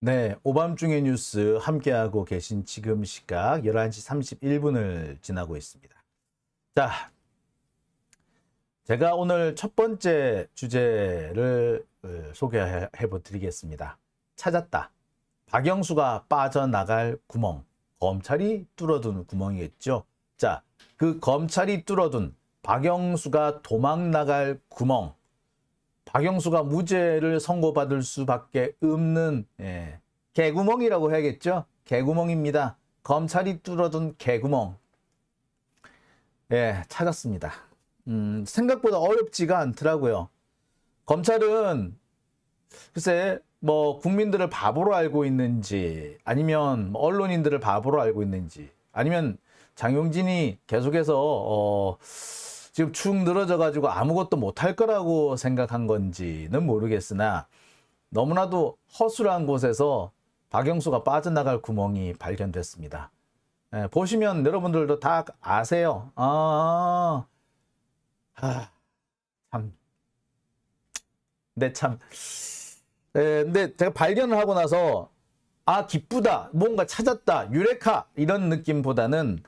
네, 오밤중의 뉴스 함께하고 계신 지금 시각 11시 31분을 지나고 있습니다. 자, 제가 오늘 첫 번째 주제를 소개해 드리겠습니다. 찾았다. 박영수가 빠져나갈 구멍. 검찰이 뚫어둔 구멍이겠죠. 자, 그 검찰이 뚫어둔 박영수가 도망 나갈 구멍. 박영수가 무죄를 선고받을 수밖에 없는 개구멍이라고 해야겠죠. 개구멍입니다. 검찰이 뚫어둔 개구멍. 찾았습니다. 생각보다 어렵지가 않더라고요. 검찰은 글쎄 뭐 국민들을 바보로 알고 있는지 아니면 언론인들을 바보로 알고 있는지 아니면 장용진이 계속해서 지금 축 늘어져 가지고 아무것도 못할 거라고 생각한 건지는 모르겠으나 너무나도 허술한 곳에서 박영수가 빠져나갈 구멍이 발견됐습니다. 보시면 여러분들도 다 아세요. 참. 근데 제가 발견을 하고 나서 기쁘다, 뭔가 찾았다, 유레카 이런 느낌보다는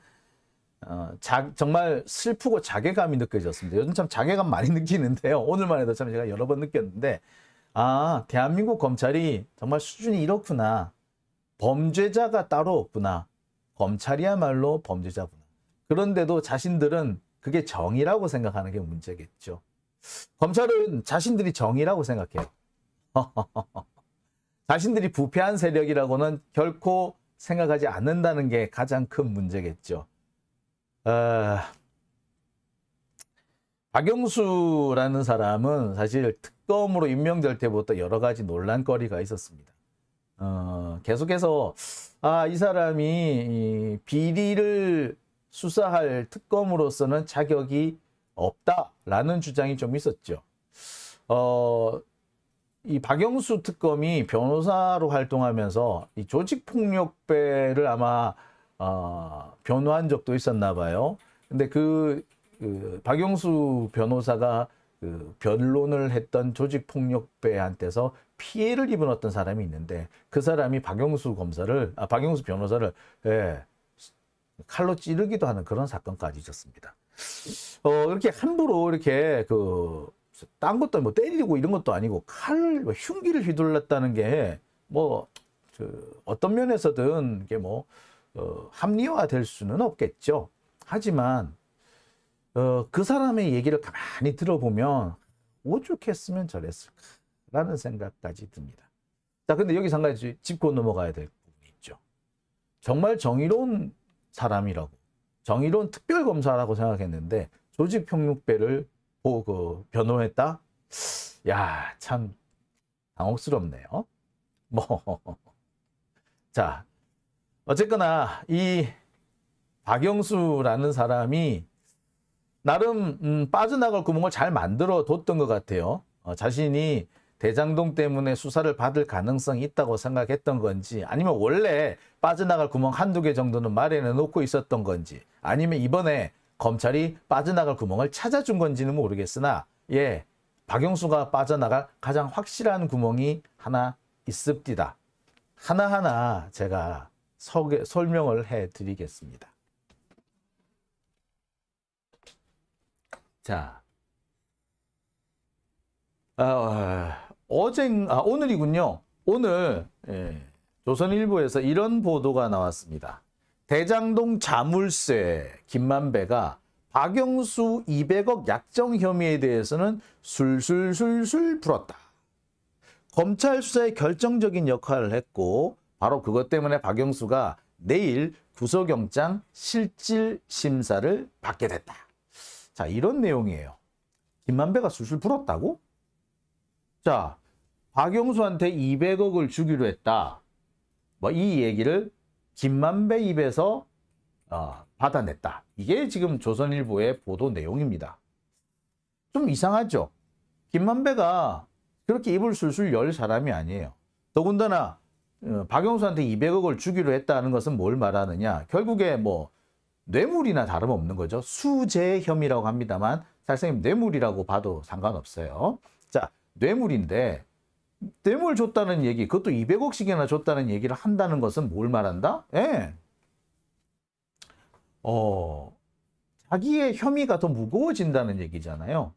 정말 슬프고 자괴감이 느껴졌습니다. 요즘 참 자괴감 많이 느끼는데요. 오늘만 해도 참 제가 여러 번 느꼈는데 대한민국 검찰이 정말 수준이 이렇구나. 범죄자가 따로 없구나. 검찰이야말로 범죄자구나. 그런데도 자신들은 그게 정의라고 생각하는 게 문제겠죠. 검찰은 자신들이 정의라고 생각해요. 자신들이 부패한 세력이라고는 결코 생각하지 않는다는 게 가장 큰 문제겠죠. 박영수라는 사람은 사실 특검으로 임명될 때부터 여러 가지 논란거리가 있었습니다. 계속해서 이 사람이 비리를 수사할 특검으로서는 자격이 없다라는 주장이 좀 있었죠. 이 박영수 특검이 변호사로 활동하면서 이 조직폭력배를 아마 변호한 적도 있었나 봐요. 근데 그 박영수 변호사가 변론을 했던 조직폭력배한테서 피해를 입은 어떤 사람이 있는데 그 사람이 박영수 변호사를 칼로 찌르기도 하는 그런 사건까지 있었습니다. 이렇게 함부로 이렇게 딴 것도 뭐 때리고 이런 것도 아니고 흉기를 휘둘렀다는 게 어떤 면에서든 이게 합리화될 수는 없겠죠. 하지만 그 사람의 얘기를 가만히 들어보면 오죽했으면 저랬을까라는 생각까지 듭니다. 자, 근데 여기서 한 가지 짚고 넘어가야 될 부분이 있죠. 정말 정의로운 사람이라고, 정의로운 특별검사라고 생각했는데 조직폭력배를 변호했다? 야, 참 당혹스럽네요. 자, 어쨌거나 이 박영수라는 사람이 나름 빠져나갈 구멍을 잘 만들어 뒀던 것 같아요. 자신이 대장동 때문에 수사를 받을 가능성이 있다고 생각했던 건지 아니면 원래 빠져나갈 구멍 한두 개 정도는 마련해 놓고 있었던 건지 아니면 이번에 검찰이 빠져나갈 구멍을 찾아준 건지는 모르겠으나 박영수가 빠져나갈 가장 확실한 구멍이 하나 있습니다. 하나하나 제가 설명을 해드리겠습니다. 자, 오늘이군요. 오늘 조선일보에서 이런 보도가 나왔습니다. 대장동 자물쇠 김만배가 박영수 200억 약정 혐의에 대해서는 술술술술 불었다. 검찰 수사에 결정적인 역할을 했고 바로 그것 때문에 박영수가 내일 구속영장 실질 심사를 받게 됐다. 자, 이런 내용이에요. 김만배가 술술 불었다고? 자, 박영수한테 200억을 주기로 했다. 이 얘기를 김만배 입에서 받아냈다. 이게 지금 조선일보의 보도 내용입니다. 좀 이상하죠? 김만배가 그렇게 입을 술술 열 사람이 아니에요. 더군다나 박영수한테 200억을 주기로 했다는 것은 뭘 말하느냐. 결국에 뇌물이나 다름없는 거죠. 수재 혐의라고 합니다만 사실상 뇌물이라고 봐도 상관없어요. 자, 뇌물인데 뇌물 줬다는 얘기, 그것도 200억씩이나 줬다는 얘기를 한다는 것은 뭘 말한다? 예. 자기의 혐의가 더 무거워진다는 얘기잖아요.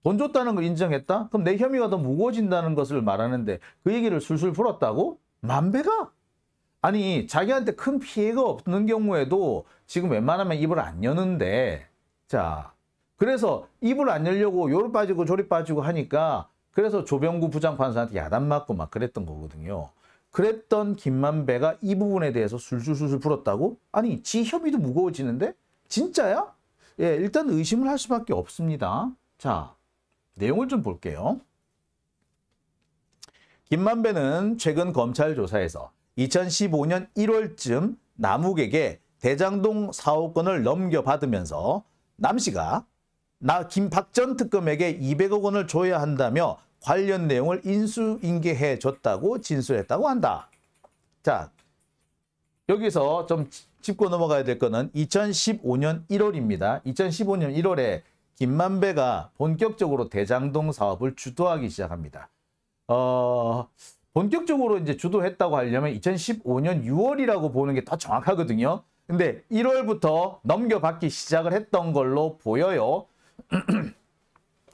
돈 줬다는 걸 인정했다? 그럼 내 혐의가 더 무거워진다는 것을 말하는데 그 얘기를 술술 풀었다고? 만배가? 아니, 자기한테 큰 피해가 없는 경우에도 지금 웬만하면 입을 안 여는데, 자, 그래서 입을 안 열려고 요리 빠지고 저리 빠지고 하니까 그래서 조병구 부장판사한테 야단 맞고 막 그랬던 거거든요. 그랬던 김만배가 이 부분에 대해서 술술술술 풀었다고? 아니, 지 혐의도 무거워지는데? 진짜야? 예, 일단 의심을 할 수밖에 없습니다. 자, 내용을 좀 볼게요. 김만배는 최근 검찰 조사에서 2015년 1월쯤 남욱에게 대장동 사업권을 넘겨받으면서 남 씨가 김박 전 특검에게 200억 원을 줘야 한다며 관련 내용을 인수인계해 줬다고 진술했다고 한다. 자, 여기서 좀 짚고 넘어가야 될 거는 2015년 1월입니다. 2015년 1월에 김만배가 본격적으로 대장동 사업을 주도하기 시작합니다. 본격적으로 이제 주도했다고 하려면 2015년 6월이라고 보는 게 더 정확하거든요. 근데 1월부터 넘겨받기 시작을 했던 걸로 보여요.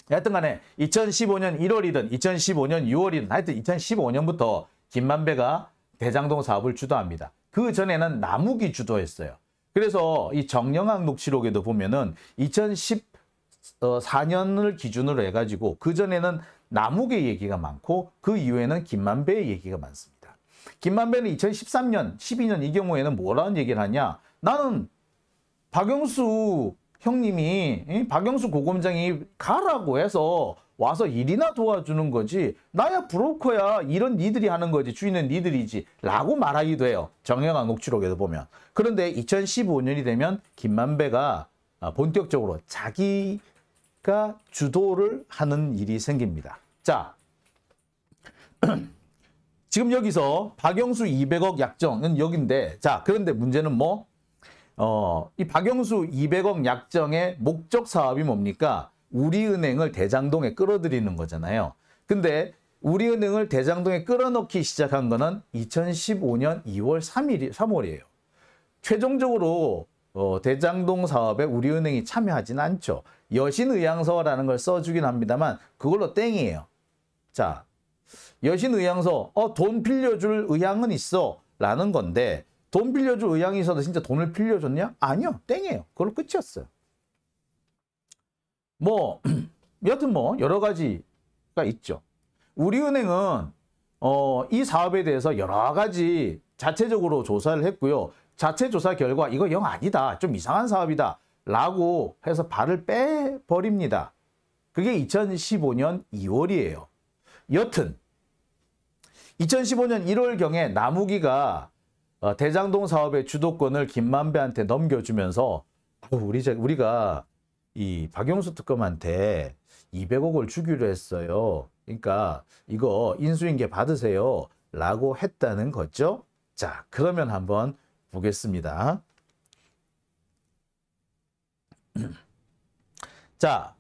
하여튼 간에 2015년 1월이든 2015년 6월이든 하여튼 2015년부터 김만배가 대장동 사업을 주도합니다. 그 전에는 남욱이 주도했어요. 그래서 이 정영학 녹취록에도 보면은 2014년을 기준으로 해가지고 그 전에는 남욱의 얘기가 많고 그 이후에는 김만배의 얘기가 많습니다. 김만배는 2013년, 12년 이 경우에는 뭐라는 얘기를 하냐? 나는 박영수 형님이, 박영수 고검장이 가라고 해서 와서 일이나 도와주는 거지. 나야 브로커야. 일은 니들이 하는 거지. 주인은 니들이지. 라고 말하기도 해요. 정영학 녹취록에도 보면. 그런데 2015년이 되면 김만배가 본격적으로 자기가 주도를 하는 일이 생깁니다. 자, 지금 여기서 박영수 200억 약정은 여긴데, 자, 그런데 문제는 뭐? 이 박영수 200억 약정의 목적 사업이 뭡니까? 우리은행을 대장동에 끌어들이는 거잖아요. 근데 우리은행을 대장동에 끌어넣기 시작한 거는 2015년 2월 3월이에요. 최종적으로 대장동 사업에 우리은행이 참여하지는 않죠. 여신의향서라는 걸 써주긴 합니다만 그걸로 땡이에요. 자, 여신의향서, 돈 빌려줄 의향은 있어 라는 건데 돈 빌려줄 의향이 있어도 진짜 돈을 빌려줬냐? 아니요. 땡이에요. 그걸로 끝이었어요. 뭐 여튼 뭐 여러 가지가 있죠. 우리은행은 이 사업에 대해서 여러 가지 자체적으로 조사를 했고요. 자체 조사 결과 이거 영 아니다. 좀 이상한 사업이다. 라고 해서 발을 빼버립니다. 그게 2015년 2월이에요. 여튼 2015년 1월경에 남욱이가 대장동 사업의 주도권을 김만배한테 넘겨주면서 우리가 이 박영수 특검한테 200억을 주기로 했어요. 그러니까 이거 인수인계 받으세요. 라고 했다는 거죠. 자, 그러면 한번 보겠습니다. 자,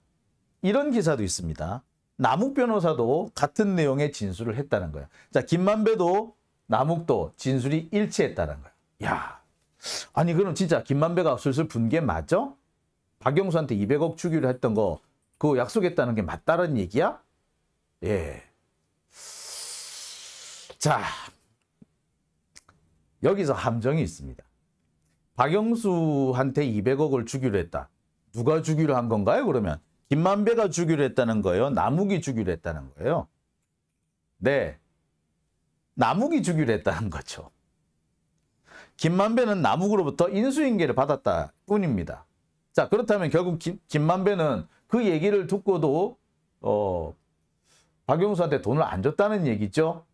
이런 기사도 있습니다. 남욱 변호사도 같은 내용의 진술을 했다는 거예요. 자, 김만배도 남욱도 진술이 일치했다는 거예요. 야, 아니 그럼 진짜 김만배가 술술 분 게 맞죠? 박영수한테 200억 주기로 했던 거 그거 약속했다는 게 맞다는 얘기야? 예. 자, 여기서 함정이 있습니다. 박영수한테 200억을 주기로 했다. 누가 주기로 한 건가요? 그러면 김만배가 주기로 했다는 거예요? 남욱이 주기로 했다는 거예요? 네. 남욱이 주기로 했다는 거죠. 김만배는 남욱으로부터 인수인계를 받았다 뿐입니다. 자, 그렇다면 결국 김만배는 그 얘기를 듣고도 박영수한테 돈을 안 줬다는 얘기죠.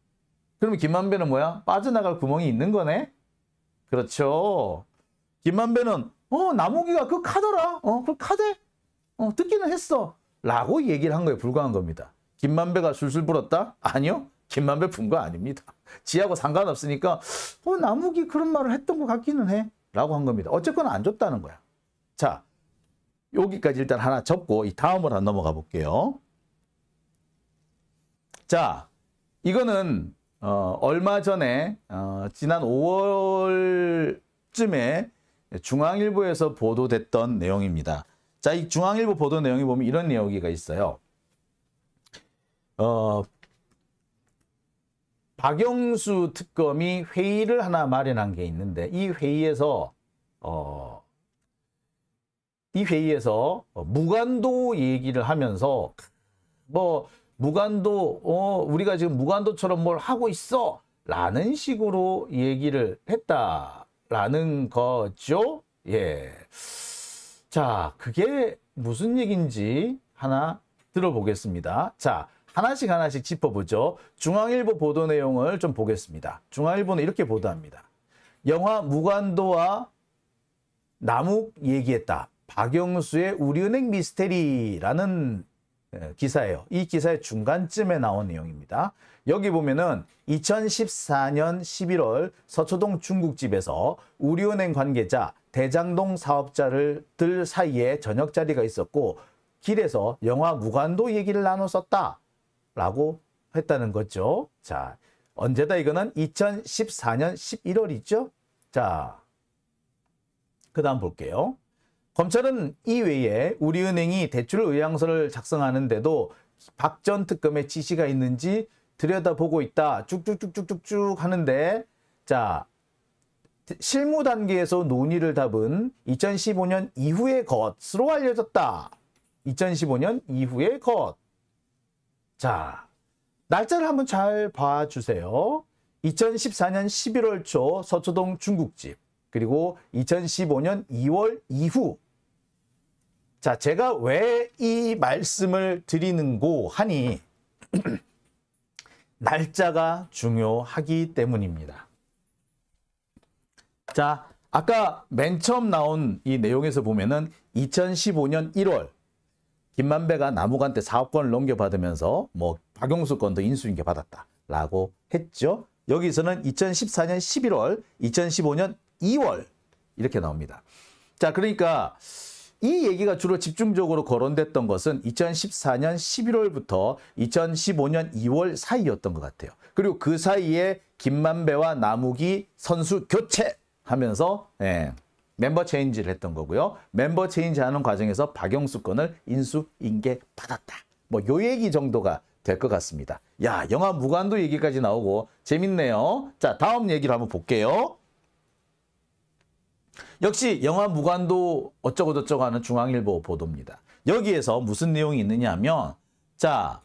그러면 김만배는 뭐야? 빠져나갈 구멍이 있는 거네? 그렇죠. 김만배는 남욱이가 그 카더라. 그 카대? 듣기는 했어. 라고 얘기를 한 거에 불과한 겁니다. 김만배가 술술 불었다? 아니요. 김만배 푼 거 아닙니다. 지하고 상관없으니까 남욱이 그런 말을 했던 것 같기는 해. 라고 한 겁니다. 어쨌거나 안 줬다는 거야. 자, 여기까지 일단 하나 접고 이 다음으로 넘어가 볼게요. 자, 이거는 얼마 전에 지난 5월쯤에 중앙일보에서 보도됐던 내용입니다. 자, 이 중앙일보 보도 내용이 보면 이런 내용이 있어요. 박영수 특검이 회의를 하나 마련한 게 있는데 이 회의에서 무관도 얘기를 하면서 뭐 무관도 우리가 지금 무관도처럼 뭘 하고 있어 라는 식으로 얘기를 했다라는 거죠. 예. 자, 그게 무슨 얘기인지 하나 들어보겠습니다. 자, 하나씩 짚어보죠. 중앙일보 보도 내용을 좀 보겠습니다. 중앙일보는 이렇게 보도합니다. 영화 무관도와 남욱 얘기했다. 박영수의 우리은행 미스테리라는 기사예요. 이 기사의 중간쯤에 나온 내용입니다. 여기 보면은 2014년 11월 서초동 중국집에서 우리은행 관계자, 대장동 사업자들 사이에 저녁 자리가 있었고 길에서 영화 무관도 얘기를 나눴었다 라고 했다는 거죠. 자, 언제다 이거는 2014년 11월이죠. 자, 그 다음 볼게요. 검찰은 이외에 우리은행이 대출 의향서를 작성하는데도 박 전 특검의 지시가 있는지 들여다보고 있다. 쭉쭉쭉쭉쭉 하는데, 자, 실무 단계에서 논의를 답은 2015년 이후의 것으로 알려졌다. 2015년 이후의 것. 자, 날짜를 한번 잘 봐주세요. 2014년 11월 초 서초동 중국집, 그리고 2015년 2월 이후. 자, 제가 왜 이 말씀을 드리는고 하니 날짜가 중요하기 때문입니다. 자, 아까 맨 처음 나온 이 내용에서 보면은 2015년 1월 김만배가 남욱한테 사업권을 넘겨받으면서 뭐 박영수 건도 인수인계 받았다라고 했죠. 여기서는 2014년 11월, 2015년 2월 이렇게 나옵니다. 자, 그러니까 이 얘기가 주로 집중적으로 거론됐던 것은 2014년 11월부터 2015년 2월 사이였던 것 같아요. 그리고 그 사이에 김만배와 남욱이 선수 교체하면서 멤버 체인지를 했던 거고요. 멤버 체인지하는 과정에서 박영수 건을 인수인계 받았다. 뭐 요 얘기 정도가 될 것 같습니다. 야, 영화 무관도 얘기까지 나오고 재밌네요. 자, 다음 얘기를 한번 볼게요. 역시 영화 무관도 어쩌고저쩌고 하는 중앙일보 보도입니다. 여기에서 무슨 내용이 있느냐 하면, 자,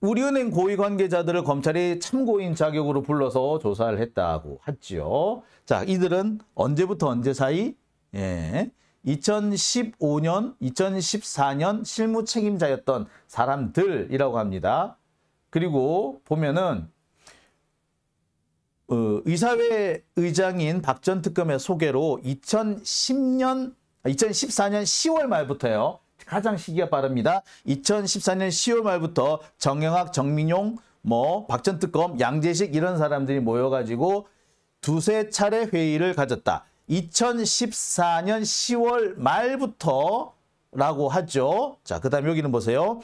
우리은행 고위 관계자들을 검찰이 참고인 자격으로 불러서 조사를 했다고 했죠. 자, 이들은 언제부터 언제 사이? 2015년, 2014년 실무 책임자였던 사람들이라고 합니다. 그리고 보면은 의사회 의장인 박 전 특검의 소개로 2014년 10월 말부터요. 가장 시기가 빠릅니다. 2014년 10월 말부터 정영학, 정민용, 박 전 특검, 양재식 이런 사람들이 모여가지고 두세 차례 회의를 가졌다. 2014년 10월 말부터라고 하죠. 자, 그 다음 여기는 보세요.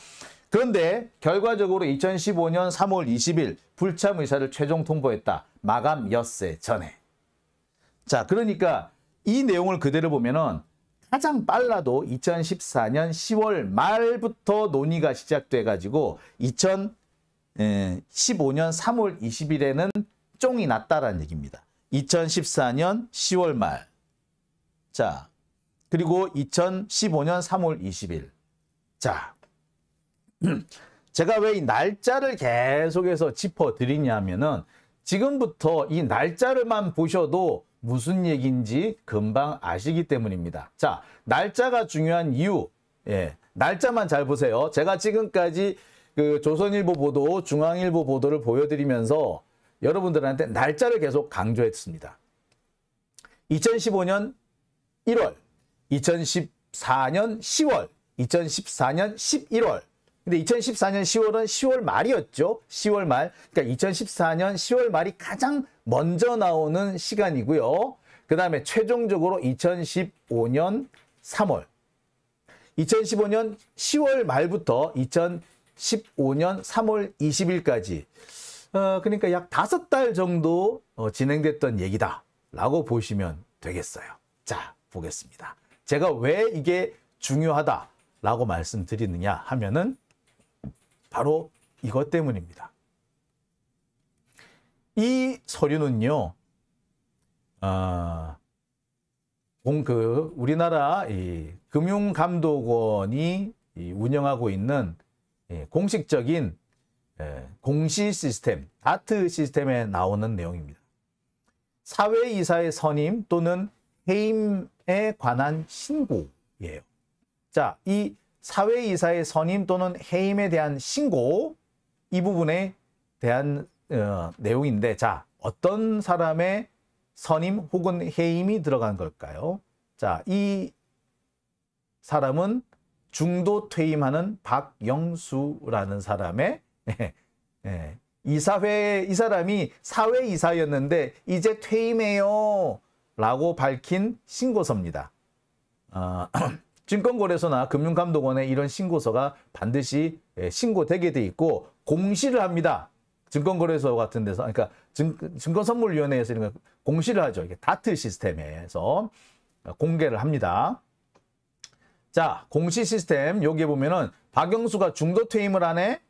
그런데 결과적으로 2015년 3월 20일 불참 의사를 최종 통보했다. 마감 엿새 전에. 자, 그러니까 이 내용을 그대로 보면은 가장 빨라도 2014년 10월 말부터 논의가 시작돼가지고 2015년 3월 20일에는 쫑이 났다라는 얘기입니다. 2014년 10월 말. 자, 그리고 2015년 3월 20일. 자, 제가 왜 이 날짜를 계속해서 짚어드리냐면은 지금부터 이 날짜를만 보셔도 무슨 얘기인지 금방 아시기 때문입니다. 자, 날짜가 중요한 이유. 날짜만 잘 보세요. 제가 지금까지 그 조선일보 보도, 중앙일보 보도를 보여드리면서 여러분들한테 날짜를 계속 강조했습니다. 2015년 1월, 2014년 10월, 2014년 11월. 근데 2014년 10월은 10월 말이었죠. 10월 말. 그러니까 2014년 10월 말이 가장 먼저 나오는 시간이고요. 그 다음에 최종적으로 2015년 3월. 2015년 10월 말부터 2015년 2015년 3월 20일까지 그러니까 약 5달 정도 진행됐던 얘기다라고 보시면 되겠어요. 자, 보겠습니다. 제가 왜 이게 중요하다라고 말씀드리느냐 하면은 바로 이것 때문입니다. 이 서류는요, 우리나라 이 금융감독원이 운영하고 있는 공식적인 공시 시스템, 다트 시스템에 나오는 내용입니다. 사회이사의 선임 또는 해임에 관한 신고예요. 자, 이 사회이사의 선임 또는 해임에 대한 신고, 이 부분에 대한 내용인데, 자, 어떤 사람의 선임 혹은 해임이 들어간 걸까요? 자, 이 사람은 중도 퇴임하는 박영수라는 사람의 이 사람이 사회이사였는데 이제 퇴임해요 라고 밝힌 신고서입니다. 증권거래소나 금융감독원에 이런 신고서가 반드시 신고되게 돼 있고 공시를 합니다. 증권거래소 같은 데서, 그러니까 증권선물위원회에서 이런 공시를 하죠. 이게 다트 시스템에서 공개를 합니다. 자, 공시 시스템 여기에 보면은 박영수가 중도 퇴임을 하네.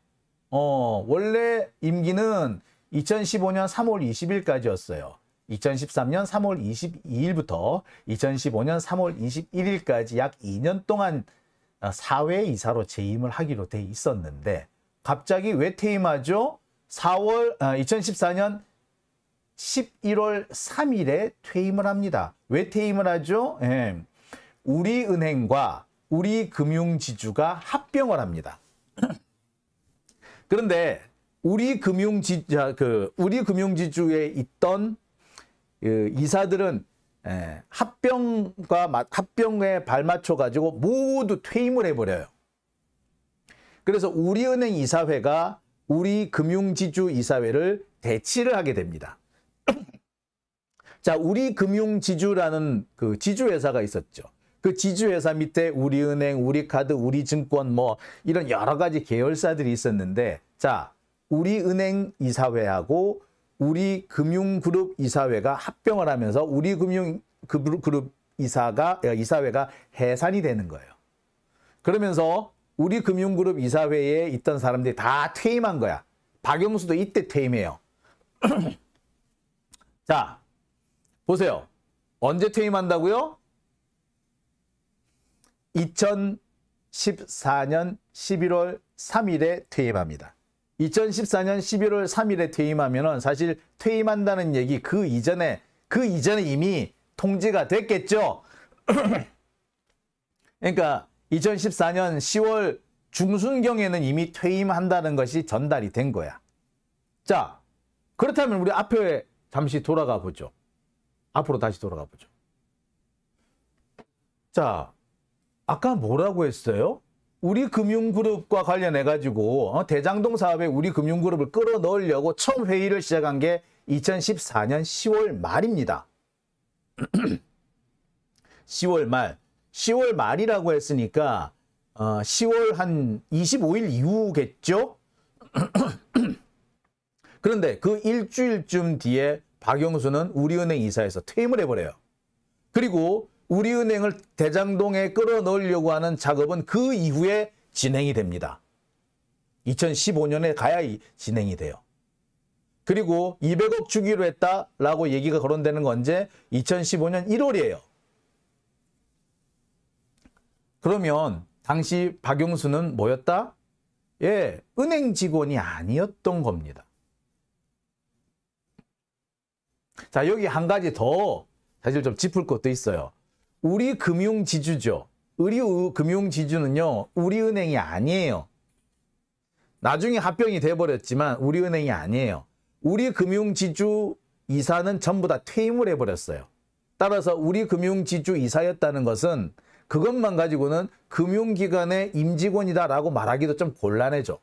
원래 임기는 2015년 3월 20일까지였어요. 2013년 3월 22일부터 2015년 3월 21일까지 약 2년 동안 사회이사로 재임을 하기로 돼 있었는데 갑자기 왜 퇴임하죠? 2014년 11월 3일에 퇴임을 합니다. 왜 퇴임을 하죠? 우리은행과 우리금융지주가 합병을 합니다. 그런데 우리금융지주에 있던 이사들은 합병에 발맞춰 가지고 모두 퇴임을 해버려요. 그래서 우리은행 이사회가 우리금융지주 이사회를 대치를 하게 됩니다. 자, 우리금융지주라는 그 지주회사가 있었죠. 그 지주회사 밑에 우리은행, 우리카드, 우리증권 뭐 이런 여러 가지 계열사들이 있었는데, 자, 우리은행 이사회하고 우리금융그룹 이사회가 합병을 하면서 우리금융그룹 이사회가 해산이 되는 거예요. 그러면서 우리금융그룹 이사회에 있던 사람들이 다 퇴임한 거야. 박영수도 이때 퇴임해요. 자, 보세요. 언제 퇴임한다고요? 2014년 11월 3일에 퇴임합니다. 2014년 11월 3일에 퇴임하면은 사실 퇴임한다는 얘기 그 이전에 이미 통지가 됐겠죠. 그러니까 2014년 10월 중순경에는 이미 퇴임한다는 것이 전달이 된 거야. 자, 그렇다면 우리 앞에 잠시 돌아가 보죠. 앞으로 다시 돌아가 보죠. 자, 아까 뭐라고 했어요? 우리금융그룹과 관련해 가지고 대장동 사업에 우리금융그룹을 끌어넣으려고 처음 회의를 시작한 게 2014년 10월 말입니다. 10월 말. 10월 말이라고 했으니까 10월 한 25일 이후겠죠? 그런데 그 일주일쯤 뒤에 박영수는 우리은행 이사에서 퇴임을 해버려요. 그리고 우리은행을 대장동에 끌어넣으려고 하는 작업은 그 이후에 진행이 됩니다. 2015년에 가야 진행이 돼요. 그리고 200억 주기로 했다라고 얘기가 거론되는 건 언제? 2015년 1월이에요. 그러면 당시 박영수는 뭐였다? 예, 은행 직원이 아니었던 겁니다. 자, 여기 한 가지 더 사실 좀 짚을 것도 있어요. 우리 금융지주죠. 우리 금융지주는요, 우리은행이 아니에요. 나중에 합병이 돼버렸지만 우리은행이 아니에요. 우리 금융지주 이사는 전부 다 퇴임을 해버렸어요. 따라서 우리 금융지주 이사였다는 것은 그것만 가지고는 금융기관의 임직원이다라고 말하기도 좀 곤란해져.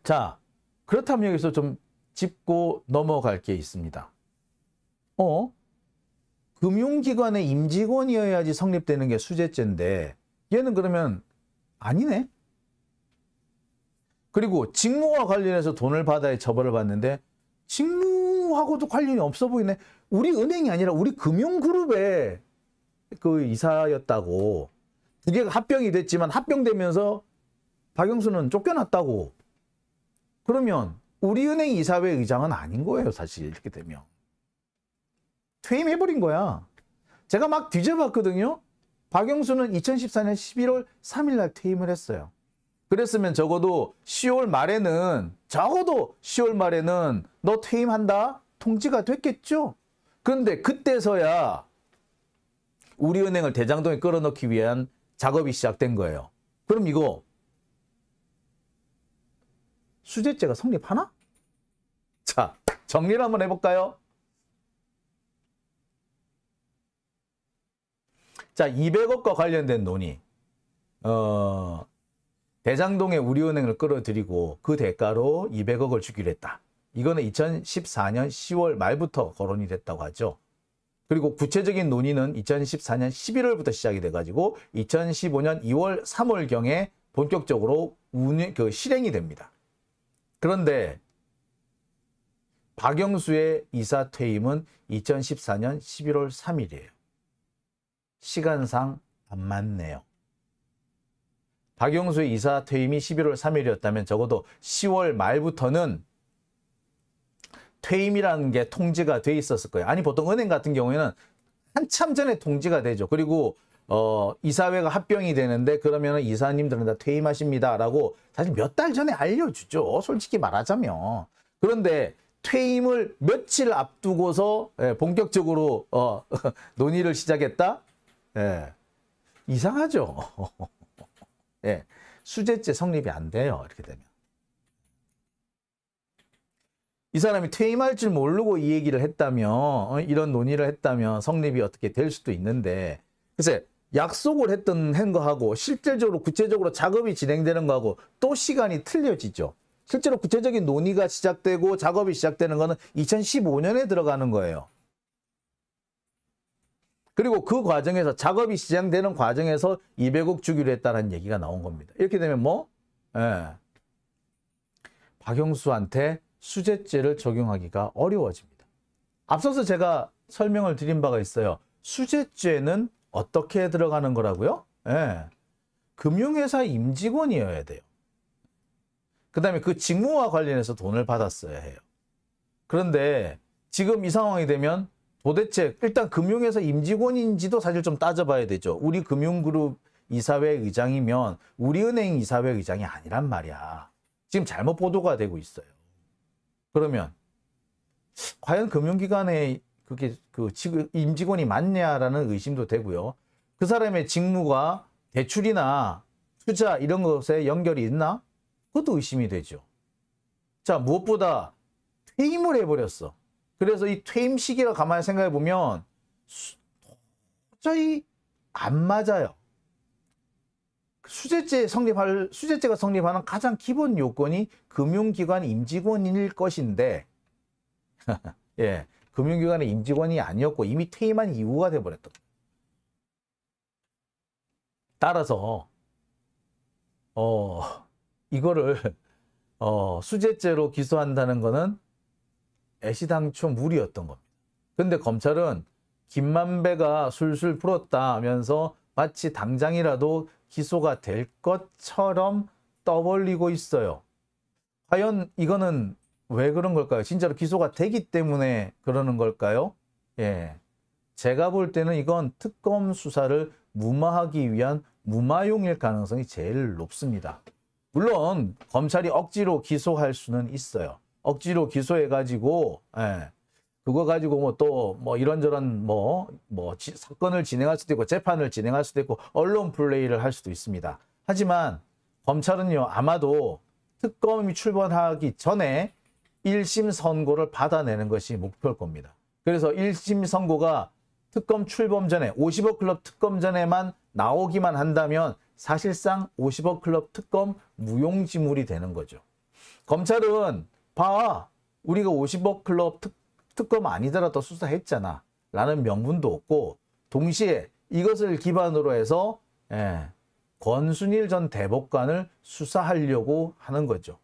자, 그렇다면 여기서 좀 짚고 넘어갈 게 있습니다. 금융기관의 임직원이어야지 성립되는 게 수재죄인데 얘는 그러면 아니네. 그리고 직무와 관련해서 돈을 받아야 처벌을 받는데 직무하고도 관련이 없어 보이네. 우리 은행이 아니라 우리 금융그룹의 그 이사였다고. 두 개가 합병이 됐지만 합병되면서 박영수는 쫓겨났다고. 그러면 우리은행 이사회 의장은 아닌 거예요, 사실 이렇게 되면. 퇴임해버린 거야. 제가 막 뒤져봤거든요. 박영수는 2014년 11월 3일 날 퇴임을 했어요. 그랬으면 적어도 10월 말에는 너 퇴임한다? 통지가 됐겠죠? 그런데 그때서야 우리은행을 대장동에 끌어넣기 위한 작업이 시작된 거예요. 그럼 이거 수재죄가 성립하나? 자, 정리를 한번 해볼까요? 자, 200억과 관련된 논의. 대장동에 우리은행을 끌어들이고 그 대가로 200억을 주기로 했다. 이거는 2014년 10월 말부터 거론이 됐다고 하죠. 그리고 구체적인 논의는 2014년 11월부터 시작이 돼가지고 2015년 2월 3월경에 본격적으로 실행이 됩니다. 그런데 박영수의 이사 퇴임은 2014년 11월 3일이에요. 시간상 안 맞네요. 박영수의 이사 퇴임이 11월 3일이었다면 적어도 10월 말부터는 퇴임이라는 게 통지가 돼 있었을 거예요. 아니 보통 은행 같은 경우에는 한참 전에 통지가 되죠. 그리고 이사회가 합병이 되는데 그러면 이사님들은 다 퇴임하십니다라고 사실 몇 달 전에 알려주죠. 솔직히 말하자면. 그런데 퇴임을 며칠 앞두고서 본격적으로 논의를 시작했다? 이상하죠. 수재죄 성립이 안 돼요. 이렇게 되면. 이 사람이 퇴임할 줄 모르고 이 얘기를 했다면 이런 논의를 했다면 성립이 어떻게 될 수도 있는데 글쎄 약속을 한 거하고 실질적으로 구체적으로 작업이 진행되는 거하고 또 시간이 틀려지죠. 실제로 구체적인 논의가 시작되고 작업이 시작되는 거는 2015년에 들어가는 거예요. 그리고 그 과정에서 작업이 시작되는 과정에서 200억 주기로 했다는 얘기가 나온 겁니다. 이렇게 되면 박영수한테 수재죄를 적용하기가 어려워집니다. 앞서서 제가 설명을 드린 바가 있어요. 수재죄는 어떻게 들어가는 거라고요? 금융회사 임직원이어야 돼요. 그 다음에 그 직무와 관련해서 돈을 받았어야 해요. 그런데 지금 이 상황이 되면 도대체 일단 금융회사 임직원인지도 사실 좀 따져봐야 되죠. 우리 금융그룹 이사회 의장이면 우리은행 이사회 의장이 아니란 말이야. 지금 잘못 보도가 되고 있어요. 그러면 과연 금융기관에 그게 임직원이 맞냐라는 의심도 되고요. 그 사람의 직무가 대출이나 투자 이런 것에 연결이 있나? 그것도 의심이 되죠. 자, 무엇보다 퇴임을 해버렸어. 그래서 이 퇴임 시기를 가만히 생각해 보면 도저히 안 맞아요. 수재죄가 성립하는 가장 기본 요건이 금융기관 임직원일 것인데 금융기관의 임직원이 아니었고 이미 퇴임한 이후가 돼버렸던 거예요. 따라서 이거를 수재죄로 기소한다는 거는 애시당초 무리였던 겁니다. 근데 검찰은 김만배가 술술 풀었다 하면서 마치 당장이라도 기소가 될 것처럼 떠벌리고 있어요. 과연 이거는 왜 그런 걸까요? 진짜로 기소가 되기 때문에 그러는 걸까요? 제가 볼 때는 이건 특검 수사를 무마하기 위한 무마용일 가능성이 제일 높습니다. 물론 검찰이 억지로 기소할 수는 있어요. 억지로 기소해가지고 그거 가지고 또 이런저런 사건을 진행할 수도 있고 재판을 진행할 수도 있고 언론 플레이를 할 수도 있습니다. 하지만 검찰은요 아마도 특검이 출범하기 전에 1심 선고를 받아내는 것이 목표일 겁니다. 그래서 1심 선고가 특검 출범 전에 50억 클럽 특검 전에만 나오기만 한다면 사실상 50억 클럽 특검 무용지물이 되는 거죠. 검찰은 봐 우리가 50억 클럽 특검 아니더라도 수사했잖아 라는 명분도 없고 동시에 이것을 기반으로 해서 권순일 전 대법관을 수사하려고 하는 거죠.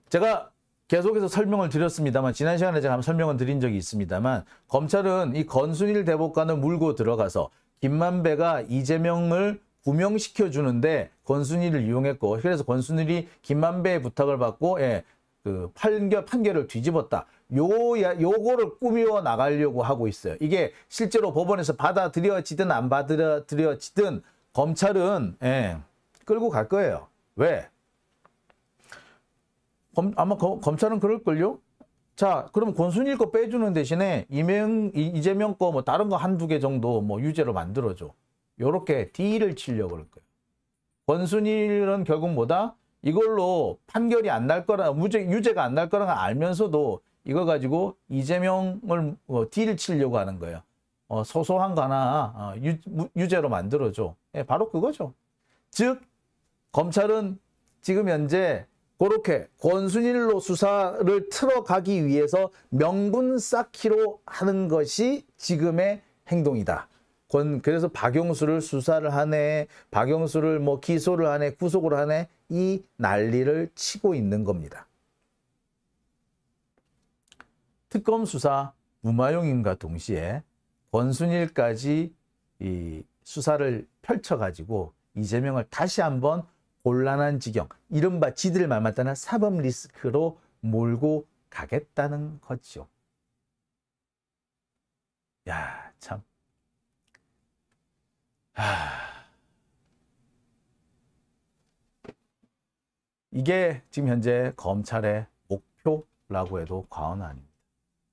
제가 계속해서 설명을 드렸습니다만, 지난 시간에 제가 한번 설명을 드린 적이 있습니다만, 검찰은 이 권순일 대법관을 물고 들어가서 김만배가 이재명을 구명시켜 주는데 권순일을 이용했고, 그래서 권순일이 김만배의 부탁을 받고 그 판결을 뒤집었다. 요거를 꾸미어 나가려고 하고 있어요. 이게 실제로 법원에서 받아들여지든 안 받아들여지든 검찰은 끌고 갈 거예요. 왜? 아마 검찰은 그럴걸요? 자, 그럼 권순일 거 빼주는 대신에 이재명 거 뭐 다른 거 한두 개 정도 뭐 유죄로 만들어줘. 요렇게 딜을 치려고 그럴 거예요. 권순일은 결국 뭐다? 이걸로 판결이 안 날 거라, 유죄가 안 날 거라 알면서도 이거 가지고 이재명을 딜을 치려고 하는 거예요. 소소한 거 하나 유죄로 만들어줘. 바로 그거죠. 즉, 검찰은 지금 현재 그렇게 권순일로 수사를 틀어가기 위해서 명분 쌓기로 하는 것이 지금의 행동이다. 그래서 박영수를 수사를 하네, 박영수를 뭐 기소를 하네, 구속을 하네, 이 난리를 치고 있는 겁니다. 특검 수사 무마용임과 동시에 권순일까지 이 수사를 펼쳐가지고 이재명을 다시 한번 곤란한 지경, 이른바 지들 말 맞다는 사법 리스크로 몰고 가겠다는 거죠. 야, 참. 이게 지금 현재 검찰의 목표라고 해도 과언은 아닙니다.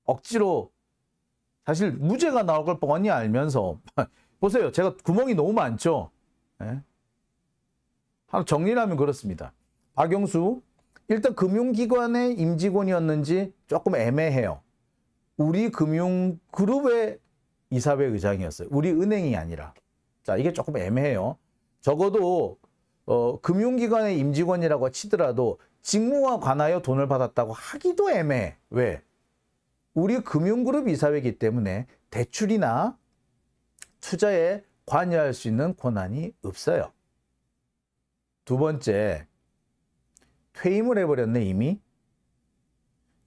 억지로 사실 무죄가 나올 걸 뻔히 알면서 보세요. 제가 구멍이 너무 많죠. 하나 정리를 하면 그렇습니다. 박영수 일단 금융기관의 임직원이었는지 조금 애매해요. 우리 금융그룹의 이사회 의장이었어요. 우리 은행이 아니라. 자, 이게 조금 애매해요. 적어도 금융기관의 임직원이라고 치더라도 직무와 관하여 돈을 받았다고 하기도 애매해. 왜? 우리 금융그룹 이사회이기 때문에 대출이나 투자에 관여할 수 있는 권한이 없어요. 두 번째, 퇴임을 해버렸네, 이미.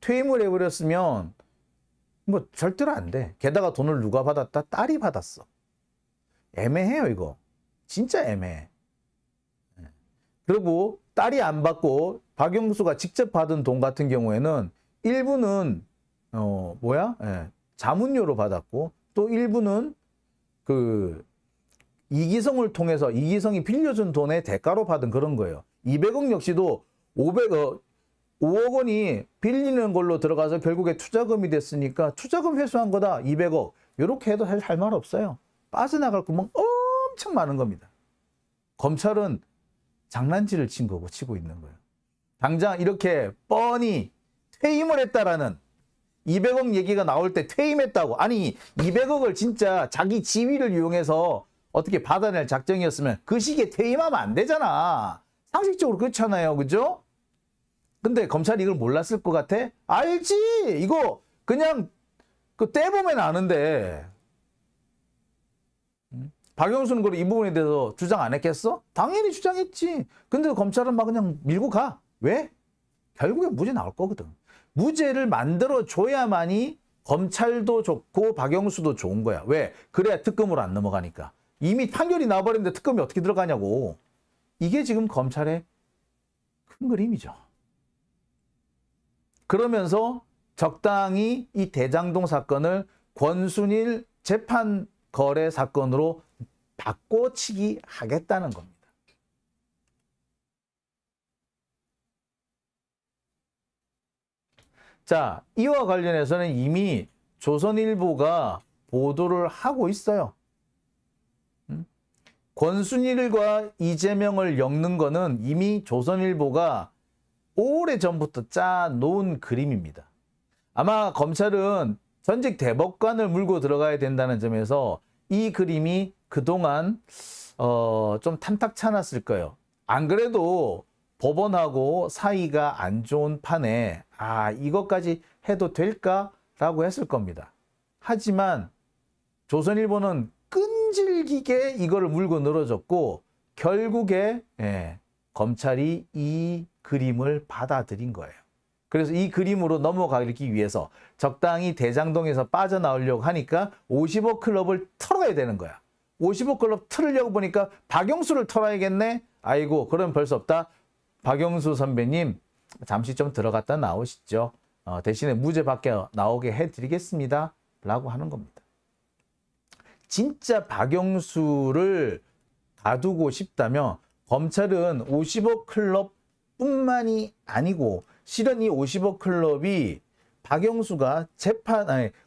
퇴임을 해버렸으면 뭐 절대로 안 돼. 게다가 돈을 누가 받았다? 딸이 받았어. 애매해요, 이거. 진짜 애매해. 그리고 딸이 안 받고 박영수가 직접 받은 돈 같은 경우에는 일부는 자문료로 받았고, 또 일부는 그 이기성을 통해서 이기성이 빌려준 돈의 대가로 받은 그런 거예요. 200억 역시도 5억 원이 빌리는 걸로 들어가서 결국에 투자금이 됐으니까 투자금 회수한 거다. 200억. 이렇게 해도 사실 할 말 없어요. 빠져나갈 구멍 엄청 많은 겁니다. 검찰은 장난질을 친 거고 치고 있는 거예요. 당장 이렇게 뻔히 퇴임을 했다라는 200억 얘기가 나올 때 퇴임했다고. 아니 200억을 진짜 자기 지위를 이용해서 어떻게 받아낼 작정이었으면 그 시기에 퇴임하면 안 되잖아. 상식적으로 그렇잖아요. 그죠? 근데 검찰이 이걸 몰랐을 것 같아? 알지. 이거 그냥 그 떼보면 아는데. 박영수는 그럼 이 부분에 대해서 주장 안 했겠어? 당연히 주장했지. 근데 검찰은 막 그냥 밀고 가. 왜? 결국에 무죄 나올 거거든. 무죄를 만들어줘야만이 검찰도 좋고 박영수도 좋은 거야. 왜? 그래야 특검으로 안 넘어가니까. 이미 판결이 나와버렸는데 특검이 어떻게 들어가냐고. 이게 지금 검찰의 큰 그림이죠. 그러면서 적당히 이 대장동 사건을 권순일 재판 거래 사건으로 바꿔치기 하겠다는 겁니다. 자, 이와 관련해서는 이미 조선일보가 보도를 하고 있어요. 권순일과 이재명을 엮는 거는 이미 조선일보가 오래전부터 짜놓은 그림입니다. 아마 검찰은 전직 대법관을 물고 들어가야 된다는 점에서 이 그림이 그동안 좀 탐탁치 않았을 거예요. 안 그래도 법원하고 사이가 안 좋은 판에 이것까지 해도 될까라고 했을 겁니다. 하지만 조선일보는 끈질기게 이거를 물고 늘어졌고 결국에 검찰이 이 그림을 받아들인 거예요. 그래서 이 그림으로 넘어가기 위해서 적당히 대장동에서 빠져나오려고 하니까 50억 클럽을 털어야 되는 거야. 50억 클럽 틀으려고 보니까 박영수를 털어야겠네. 아이고 그럼 별 수 없다. 박영수 선배님 잠시 좀 들어갔다 나오시죠. 대신에 무죄 밖에 나오게 해드리겠습니다. 라고 하는 겁니다. 진짜 박영수를 가두고 싶다면 검찰은 50억 클럽 뿐만이 아니고 실은 이 50억 클럽이 박영수가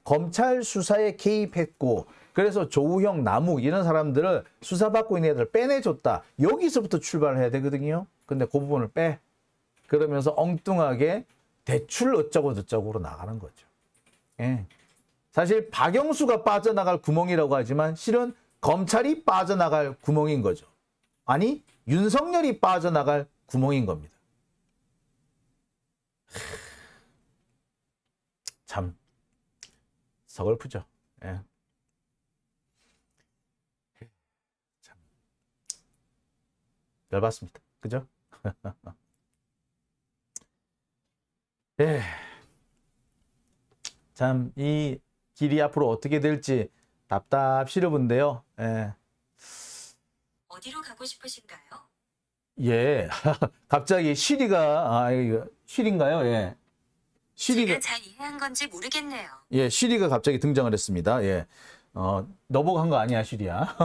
검찰 수사에 개입했고 그래서 조우형, 남욱 이런 사람들을 수사받고 있는 애들 빼내줬다. 여기서부터 출발해야 되거든요. 근데 그 부분을 빼. 그러면서 엉뚱하게 대출 어쩌고 저쩌고로 나가는 거죠. 예. 사실 박영수가 빠져나갈 구멍이라고 하지만 실은 검찰이 빠져나갈 구멍인 거죠. 아니 윤석열이 빠져나갈 구멍인 겁니다. 참 서글프죠. 예. 참 열받습니다. 그죠? 예. 참 이 길이 앞으로 어떻게 될지 답답시러운데요. 예. 어디로 가고 싶으신가요? 예. 갑자기 쉬리인가요? 예. 제가 잘 이해한 건지 모르겠네요. 예, 쉬리가 갑자기 등장을 했습니다. 예. 너보고 한 거 아니야, 쉬리야.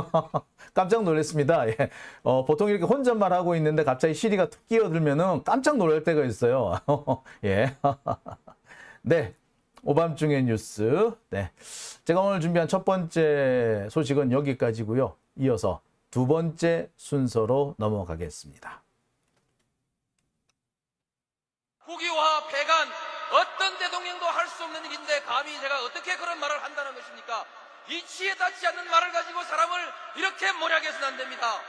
깜짝 놀랐습니다. 예. 보통 이렇게 혼잣말 하고 있는데 갑자기 쉬리가 툭 끼어들면은 깜짝 놀랄 때가 있어요. 예. 네. 오밤중의 뉴스. 네. 제가 오늘 준비한 첫 번째 소식은 여기까지고요. 이어서 두 번째 순서로 넘어가겠습니다. 국유화 폐간 어떤 대통령도 할 수 없는 일인데 감히 제가 어떻게 그런 말을 한다는 것입니까? 이치에 닿지 않는 말을 가지고 사람을 이렇게 몰약해서는 안 됩니다.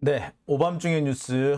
네. 오밤중의 뉴스